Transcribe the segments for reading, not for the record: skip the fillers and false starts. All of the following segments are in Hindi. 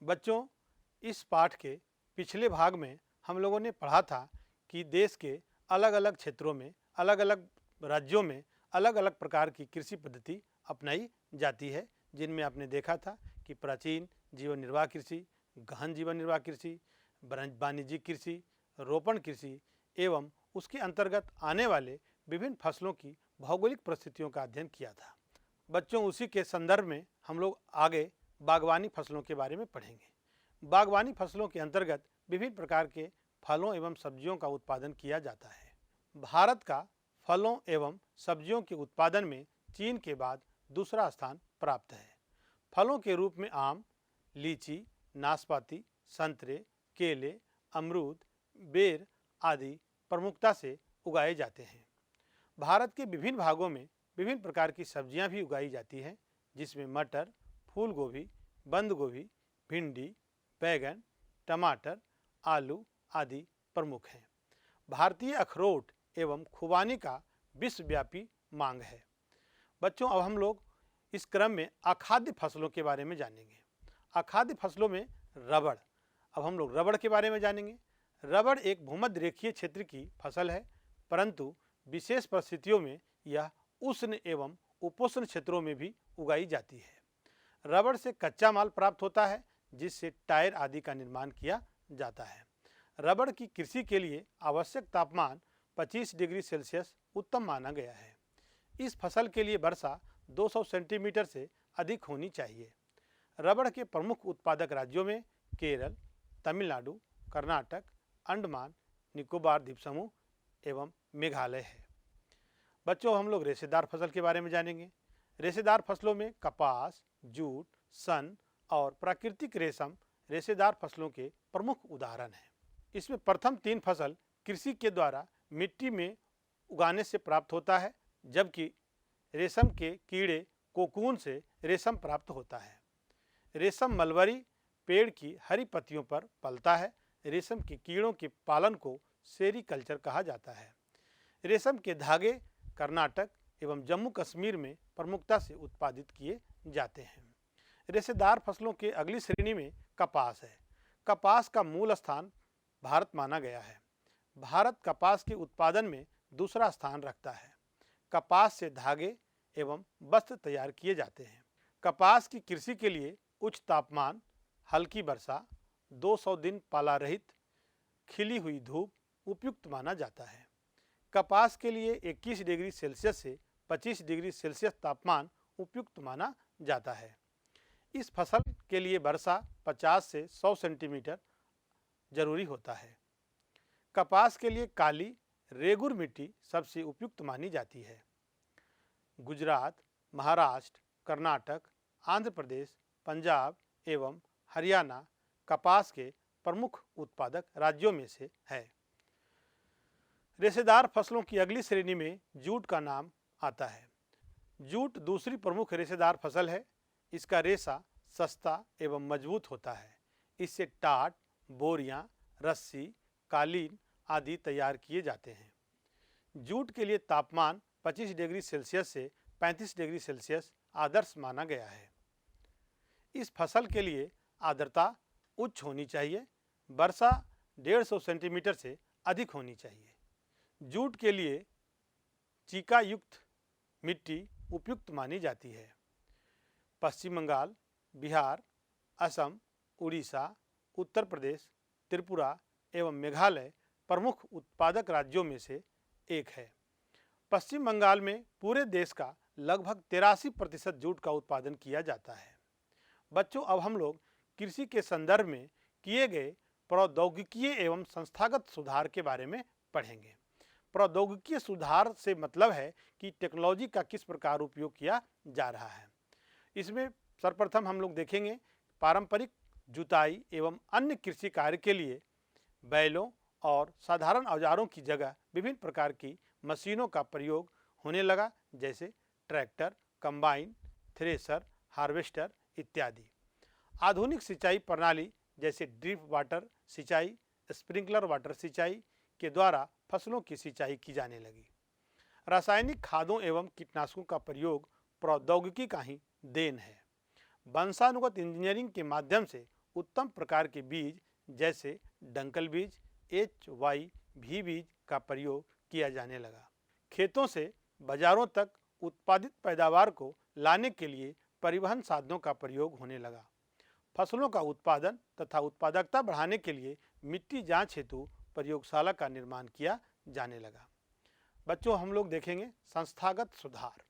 बच्चों, इस पाठ के पिछले भाग में हम लोगों ने पढ़ा था कि देश के अलग अलग क्षेत्रों में, अलग अलग राज्यों में अलग अलग प्रकार की कृषि पद्धति अपनाई जाती है, जिनमें आपने देखा था कि प्राचीन जीवन निर्वाह कृषि, गहन जीवन निर्वाह कृषि, वाणिज्यिक कृषि, रोपण कृषि एवं उसके अंतर्गत आने वाले विभिन्न फसलों की भौगोलिक परिस्थितियों का अध्ययन किया था। बच्चों, उसी के संदर्भ में हम लोग आगे बागवानी फसलों के बारे में पढ़ेंगे। बागवानी फसलों के अंतर्गत विभिन्न प्रकार के फलों एवं सब्जियों का उत्पादन किया जाता है। भारत का फलों एवं सब्जियों के उत्पादन में चीन के बाद दूसरा स्थान प्राप्त है। फलों के रूप में आम, लीची, नाशपाती, संतरे, केले, अमरूद, बेर आदि प्रमुखता से उगाए जाते हैं। भारत के विभिन्न भागों में विभिन्न प्रकार की सब्जियां भी उगाई जाती हैं, जिसमें मटर, फूल गोभी, बंद गोभी, भिंडी, बैगन, टमाटर, आलू आदि प्रमुख हैं। भारतीय अखरोट एवं खुबानी का विश्वव्यापी मांग है। बच्चों, अब हम लोग इस क्रम में अखाद्य फसलों के बारे में जानेंगे। अखाद्य फसलों में रबड़। अब हम लोग रबड़ के बारे में जानेंगे। रबड़ एक भूमध्य रेखीय क्षेत्र की फसल है, परंतु विशेष परिस्थितियों में यह उष्ण एवं उपोष्ण क्षेत्रों में भी उगाई जाती है। रबड़ से कच्चा माल प्राप्त होता है, जिससे टायर आदि का निर्माण किया जाता है। रबड़ की कृषि के लिए आवश्यक तापमान 25 डिग्री सेल्सियस उत्तम माना गया है। इस फसल के लिए वर्षा 200 सेंटीमीटर से अधिक होनी चाहिए। रबड़ के प्रमुख उत्पादक राज्यों में केरल, तमिलनाडु, कर्नाटक, अंडमान निकोबार द्वीप समूह एवं मेघालय है। बच्चों, हम लोग रेशेदार फसल के बारे में जानेंगे। रेशेदार फसलों में कपास, जूट, सन और प्राकृतिक रेशम रेशेदार फसलों के प्रमुख उदाहरण हैं। इसमें प्रथम 3 फसल कृषि के द्वारा मिट्टी में उगाने से प्राप्त होता है, जबकि रेशम के कीड़े कोकून से रेशम प्राप्त होता है। रेशम मलबरी पेड़ की हरी पत्तियों पर पलता है। रेशम के कीड़ों के पालन को सेरीकल्चर कहा जाता है। रेशम के धागे कर्नाटक एवं जम्मू कश्मीर में प्रमुखता से उत्पादित किए जाते हैं। रेशेदार फसलों के अगली श्रेणी में कपास है। कपास का मूल स्थान भारत माना गया है। भारत कपास के उत्पादन में दूसरा स्थान रखता है। कपास से धागे एवं वस्त्र तैयार किए जाते हैं। कपास की कृषि के लिए उच्च तापमान, हल्की वर्षा, 200 दिन पाला रहित खिली हुई धूप उपयुक्त माना जाता है। कपास के लिए 21 डिग्री सेल्सियस से 25 डिग्री सेल्सियस तापमान उपयुक्त माना जाता है। इस फसल के लिए वर्षा 50 से 100 सेंटीमीटर जरूरी होता है। कपास के लिए काली रेगुर मिट्टी सबसे उपयुक्त मानी जाती है। गुजरात, महाराष्ट्र, कर्नाटक, आंध्र प्रदेश, पंजाब एवं हरियाणा कपास के प्रमुख उत्पादक राज्यों में से है। रेशेदार फसलों की अगली श्रेणी में जूट का नाम आता है। जूट दूसरी प्रमुख रेशेदार फसल है। इसका रेशा सस्ता एवं मजबूत होता है। इससे टाट, बोरियां, रस्सी, कालीन आदि तैयार किए जाते हैं। जूट के लिए तापमान 25 डिग्री सेल्सियस से 35 डिग्री सेल्सियस आदर्श माना गया है। इस फसल के लिए आर्द्रता उच्च होनी चाहिए। वर्षा 150 सेंटीमीटर से अधिक होनी चाहिए। जूट के लिए चीका युक्त मिट्टी उपयुक्त मानी जाती है। पश्चिम बंगाल, बिहार, असम, उड़ीसा, उत्तर प्रदेश, त्रिपुरा एवं मेघालय प्रमुख उत्पादक राज्यों में से एक है। पश्चिम बंगाल में पूरे देश का लगभग 83% जूट का उत्पादन किया जाता है। बच्चों, अब हम लोग कृषि के संदर्भ में किए गए प्रौद्योगिकीय एवं संस्थागत सुधार के बारे में पढ़ेंगे। प्रौद्योगिकीय सुधार से मतलब है कि टेक्नोलॉजी का किस प्रकार उपयोग किया जा रहा है। इसमें सर्वप्रथम हम लोग देखेंगे पारंपरिक जुताई एवं अन्य कृषि कार्य के लिए बैलों और साधारण औजारों की जगह विभिन्न प्रकार की मशीनों का प्रयोग होने लगा, जैसे ट्रैक्टर, कंबाइन, थ्रेशर, हार्वेस्टर इत्यादि। आधुनिक सिंचाई प्रणाली जैसे ड्रिप वाटर सिंचाई, स्प्रिंकलर वाटर सिंचाई के द्वारा फसलों की सिंचाई की जाने लगी। रासायनिक खादों एवं कीटनाशकों का प्रयोग प्रौद्योगिकी का ही देन है। वंशानुगत इंजीनियरिंग के माध्यम से उत्तम प्रकार के बीज जैसे डंकल बीज, HYV बीज का प्रयोग किया जाने लगा। खेतों से बाजारों तक उत्पादित पैदावार को लाने के लिए परिवहन साधनों का प्रयोग होने लगा। फसलों का उत्पादन तथा उत्पादकता बढ़ाने के लिए मिट्टी जांच हेतु प्रयोगशाला का निर्माण किया जाने लगा। बच्चों, हम लोग देखेंगे संस्थागत सुधार।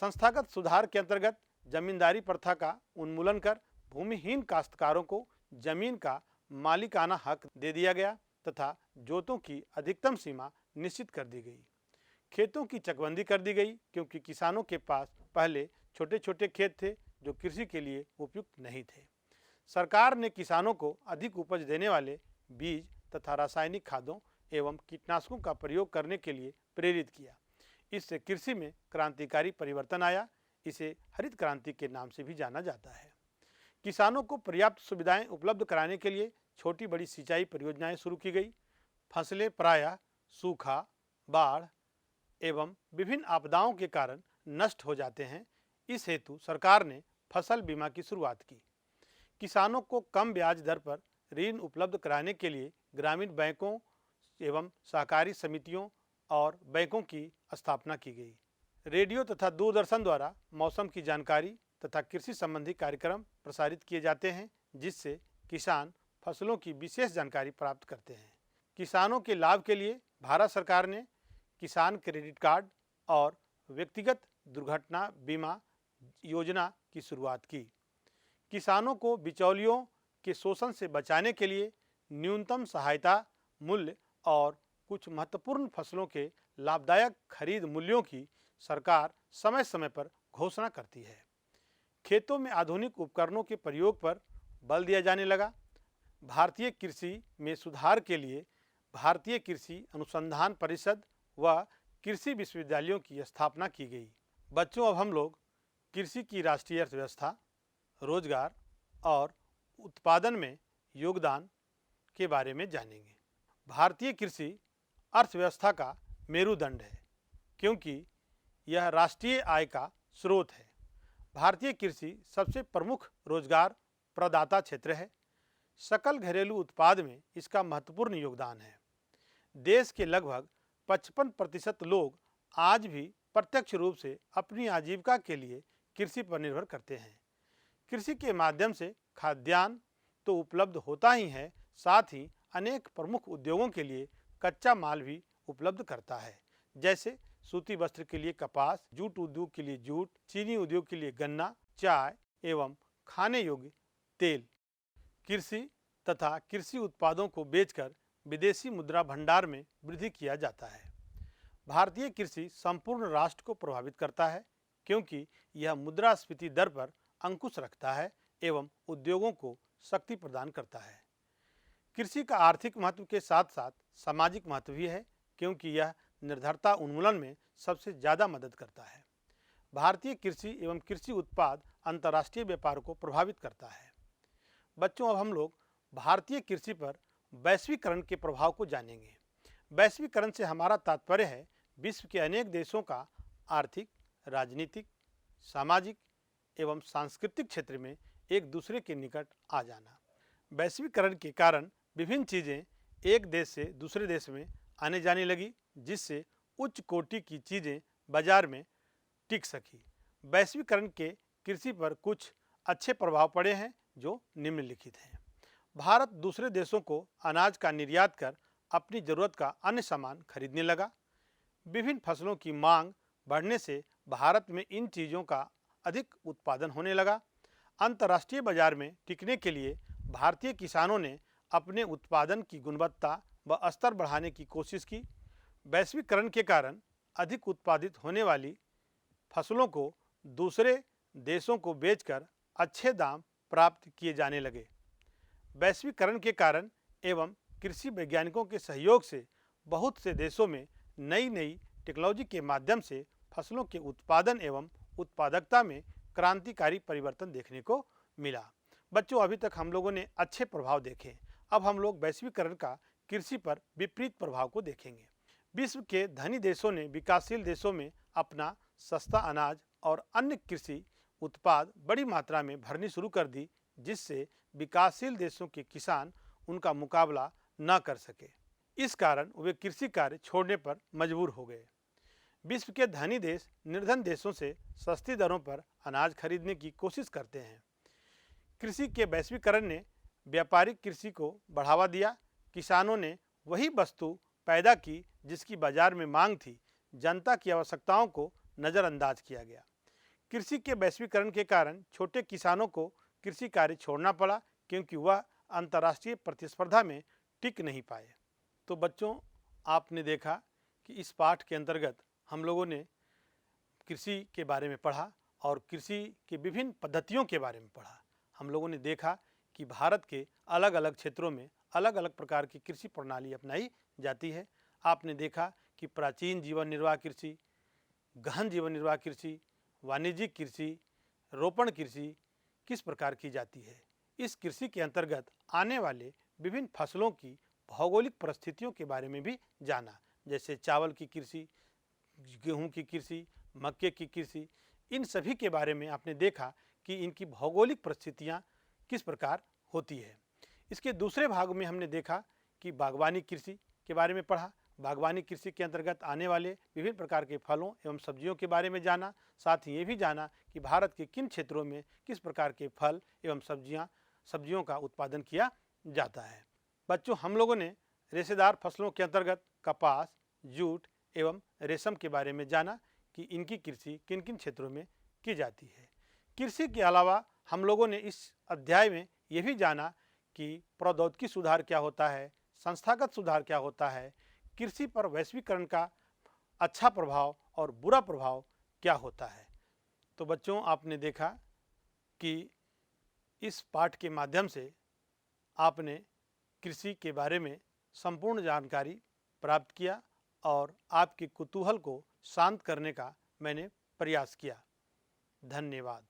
संस्थागत सुधार के अंतर्गत जमींदारी प्रथा का उन्मूलन कर भूमिहीन काश्तकारों को जमीन का मालिकाना हक दे दिया गया तथा जोतों की अधिकतम सीमा निश्चित कर दी गई। खेतों की चकबंदी कर दी गई क्योंकि किसानों के पास पहले छोटे छोटे खेत थे जो कृषि के लिए उपयुक्त नहीं थे। सरकार ने किसानों को अधिक उपज देने वाले बीज तथा रासायनिक खादों एवं कीटनाशकों का प्रयोग करने के लिए प्रेरित किया। इससे कृषि में क्रांतिकारी परिवर्तन आया। इसे हरित क्रांति के नाम से भी जाना जाता है। किसानों को पर्याप्त सुविधाएं उपलब्ध कराने के लिए छोटी बड़ी सिंचाई परियोजनाएं शुरू की गई। फसलें प्रायः सूखा, बाढ़ एवं विभिन्न आपदाओं के कारण नष्ट हो जाते हैं। इस हेतु सरकार ने फसल बीमा की शुरुआत की। किसानों को कम ब्याज दर पर ऋण उपलब्ध कराने के लिए ग्रामीण बैंकों एवं सहकारी समितियों और बैंकों की स्थापना की गई। रेडियो तथा दूरदर्शन द्वारा मौसम की जानकारी तथा कृषि संबंधी कार्यक्रम प्रसारित किए जाते हैं, जिससे किसान फसलों की विशेष जानकारी प्राप्त करते हैं। किसानों के लाभ के लिए भारत सरकार ने किसान क्रेडिट कार्ड और व्यक्तिगत दुर्घटना बीमा योजना की शुरुआत की। किसानों को बिचौलियों के शोषण से बचाने के लिए न्यूनतम सहायता मूल्य और कुछ महत्वपूर्ण फसलों के लाभदायक खरीद मूल्यों की सरकार समय समय पर घोषणा करती है। खेतों में आधुनिक उपकरणों के प्रयोग पर बल दिया जाने लगा। भारतीय कृषि में सुधार के लिए भारतीय कृषि अनुसंधान परिषद व कृषि विश्वविद्यालयों की स्थापना की गई। बच्चों, अब हम लोग कृषि की राष्ट्रीय अर्थव्यवस्था, रोजगार और उत्पादन में योगदान के बारे में जानेंगे। भारतीय कृषि अर्थव्यवस्था का मेरुदंड है क्योंकि यह राष्ट्रीय आय का स्रोत है। भारतीय कृषि सबसे प्रमुख रोजगार प्रदाता क्षेत्र है। सकल घरेलू उत्पाद में इसका महत्वपूर्ण योगदान है। देश के लगभग 55% लोग आज भी प्रत्यक्ष रूप से अपनी आजीविका के लिए कृषि पर निर्भर करते हैं। कृषि के माध्यम से खाद्यान्न तो उपलब्ध होता ही है, साथ ही अनेक प्रमुख उद्योगों के लिए कच्चा माल भी उपलब्ध करता है, जैसे सूती वस्त्र के लिए कपास, जूट उद्योग के लिए जूट, चीनी उद्योग के लिए गन्ना, चाय एवं खाने योग्य तेल। कृषि तथा कृषि उत्पादों को बेचकर विदेशी मुद्रा भंडार में वृद्धि किया जाता है। भारतीय कृषि संपूर्ण राष्ट्र को प्रभावित करता है क्योंकि यह मुद्रास्फीति दर पर अंकुश रखता है एवं उद्योगों को शक्ति प्रदान करता है। कृषि का आर्थिक महत्व के साथ साथ सामाजिक महत्व भी है क्योंकि यह निर्धनता उन्मूलन में सबसे ज़्यादा मदद करता है। भारतीय कृषि एवं कृषि उत्पाद अंतर्राष्ट्रीय व्यापार को प्रभावित करता है। बच्चों, अब हम लोग भारतीय कृषि पर वैश्वीकरण के प्रभाव को जानेंगे। वैश्वीकरण से हमारा तात्पर्य है विश्व के अनेक देशों का आर्थिक, राजनीतिक, सामाजिक एवं सांस्कृतिक क्षेत्र में एक दूसरे के निकट आ जाना। वैश्वीकरण के कारण विभिन्न चीज़ें एक देश से दूसरे देश में आने जाने लगी, जिससे उच्च कोटि की चीज़ें बाजार में टिक सकी। वैश्वीकरण के कृषि पर कुछ अच्छे प्रभाव पड़े हैं जो निम्नलिखित हैं। भारत दूसरे देशों को अनाज का निर्यात कर अपनी ज़रूरत का अन्य सामान खरीदने लगा। विभिन्न फसलों की मांग बढ़ने से भारत में इन चीज़ों का अधिक उत्पादन होने लगा। अंतर्राष्ट्रीय बाजार में टिकने के लिए भारतीय किसानों ने अपने उत्पादन की गुणवत्ता व स्तर बढ़ाने की कोशिश की। वैश्वीकरण के कारण अधिक उत्पादित होने वाली फसलों को दूसरे देशों को बेचकर अच्छे दाम प्राप्त किए जाने लगे। वैश्वीकरण के कारण एवं कृषि वैज्ञानिकों के सहयोग से बहुत से देशों में नई नई टेक्नोलॉजी के माध्यम से फसलों के उत्पादन एवं उत्पादकता में क्रांतिकारी परिवर्तन देखने को मिला। बच्चों, अभी तक हम लोगों ने अच्छे प्रभाव देखे। अब हम लोग वैश्वीकरण का कृषि पर विपरीत प्रभाव को देखेंगे। विश्व के धनी देशों ने विकासशील देशों में अपना सस्ता अनाज और अन्य कृषि उत्पाद बड़ी मात्रा में भरनी शुरू कर दी, जिससे विकासशील देशों के किसान उनका मुकाबला न कर सके। इस कारण वे कृषि कार्य छोड़ने पर मजबूर हो गए। विश्व के धनी देश निर्धन देशों से सस्ती दरों पर अनाज खरीदने की कोशिश करते हैं। कृषि के वैश्वीकरण ने व्यापारिक कृषि को बढ़ावा दिया। किसानों ने वही वस्तु पैदा की जिसकी बाजार में मांग थी। जनता की आवश्यकताओं को नज़रअंदाज किया गया। कृषि के वैश्वीकरण के कारण छोटे किसानों को कृषि कार्य छोड़ना पड़ा, क्योंकि वह अंतर्राष्ट्रीय प्रतिस्पर्धा में टिक नहीं पाए। तो बच्चों, आपने देखा कि इस पाठ के अंतर्गत हम लोगों ने कृषि के बारे में पढ़ा और कृषि के विभिन्न पद्धतियों के बारे में पढ़ा। हम लोगों ने देखा कि भारत के अलग अलग क्षेत्रों में अलग अलग प्रकार की कृषि प्रणाली अपनाई जाती है। आपने देखा कि प्राचीन जीवन निर्वाह कृषि, गहन जीवन निर्वाह कृषि, वाणिज्यिक कृषि, रोपण कृषि किस प्रकार की जाती है। इस कृषि के अंतर्गत आने वाले विभिन्न फसलों की भौगोलिक परिस्थितियों के बारे में भी जाना, जैसे चावल की कृषि, गेहूं की कृषि, मक्के की कृषि। इन सभी के बारे में आपने देखा कि इनकी भौगोलिक परिस्थितियां किस प्रकार होती है। इसके दूसरे भाग में हमने देखा कि बागवानी कृषि के बारे में पढ़ा। बागवानी कृषि के अंतर्गत आने वाले विभिन्न प्रकार के फलों एवं सब्जियों के बारे में जाना। साथ ही ये भी जाना कि भारत के किन क्षेत्रों में किस प्रकार के फल एवं सब्जियों का उत्पादन किया जाता है। बच्चों, हम लोगों ने रेशेदार फसलों के अंतर्गत कपास, जूट एवं रेशम के बारे में जाना कि इनकी कृषि किन किन क्षेत्रों में की जाती है। कृषि के अलावा हम लोगों ने इस अध्याय में ये भी जाना कि प्रौद्योगिकी सुधार क्या होता है, संस्थागत सुधार क्या होता है, कृषि पर वैश्वीकरण का अच्छा प्रभाव और बुरा प्रभाव क्या होता है। तो बच्चों, आपने देखा कि इस पाठ के माध्यम से आपने कृषि के बारे में संपूर्ण जानकारी प्राप्त किया और आपके कुतूहल को शांत करने का मैंने प्रयास किया। धन्यवाद।